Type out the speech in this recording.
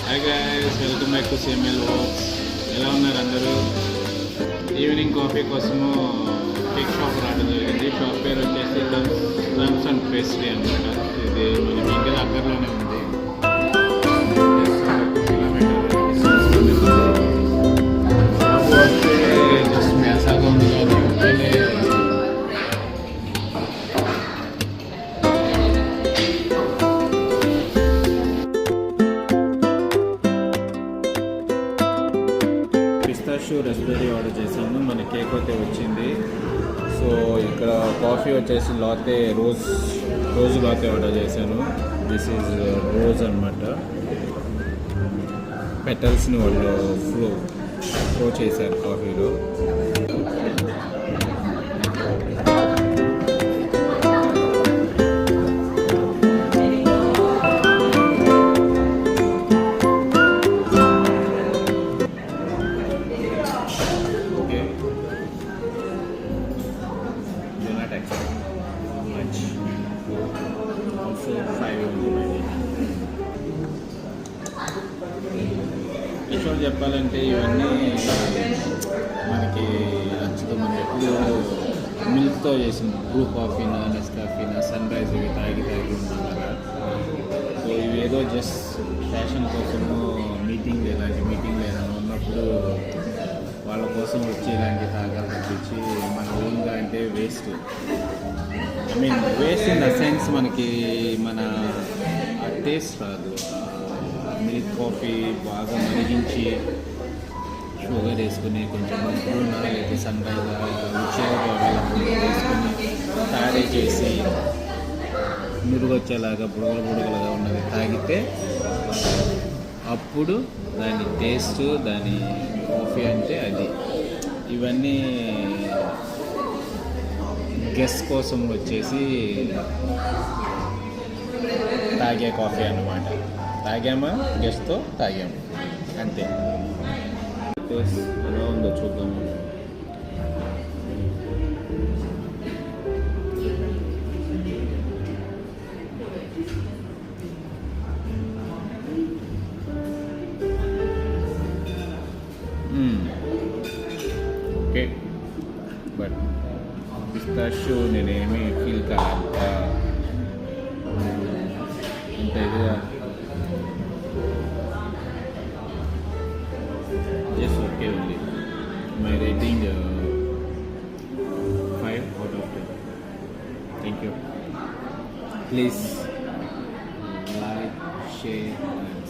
Hi guys, welcome back to CML works. ఎలా ఉన్నారు అందరూ? ఈవినింగ్ కాఫీ కోసము కేక్ షాప్ రావడం జరిగింది. షాప్ పేరు వచ్చేసి లమ్స్ అండ్ పేస్ట్రీ అనమాట. ఇది మన ఇంటి దగ్గరలోనే ఉంది. జస్ట్ మేసాగా ఉంది కానీ పిస్తాషియో రస్బెర్రీ ఆర్డర్ చేశాను. మన కేక్ అయితే వచ్చింది. సో ఇక్కడ కాఫీ వచ్చేసి లాతే రోజు లాతే ఆర్డర్ చేశాను. దిస్ ఈజ్ రోజ్ అనమాట. పెటల్స్ని వాళ్ళు ఫ్లో చేశారు కాఫీలో. యాక్చువల్ చెప్పాలంటే ఇవన్నీ మనకి నచ్చుతూ మనం ఎప్పుడు మిల్క్తో చేసిన బ్రూ కాఫీనా నెస్కాఫీనా సన్ రైజ్ ఇవి తాగి ఉన్నాం కదా. సో ఇవి ఏదో జస్ట్ ఫ్యాషన్ కోసము ఇలాంటి మీటింగ్లు ఏదైనా ఉన్నప్పుడు వాళ్ళ కోసం వచ్చి ఇలాంటి తాగాలి తప్పించి మన ఓన్గా అంటే waste. I mean waste in the sense మనకి మన టేస్ట్ రాదు. మిల్క్ కాఫీ బాగా మరిగించి షుగర్ వేసుకుని కొంచెం బ్రూనా లేదా సన్ రైజ్ రుచిగా వేసుకొని తయారీ చేసి మురుగొచ్చేలాగా బుడగలుగా ఉన్నది తాగితే అప్పుడు దాని టేస్ట్ దాని కాఫీ అంటే అది. ఇవన్నీ గెస్ట్ కోసం వచ్చేసి తాగే కాఫీ అన్నమాట. తాగామా గెస్ట్తో తాగాము అంతే. ఎలా ఉందో చూద్దాము. ఓకే, బట్ పిస్తాషియో నేనేమి ఫీల్ కాదంట అంత ఇదిగా. Just okay only. My rating 5 out of 10. Thank you. Please like, share and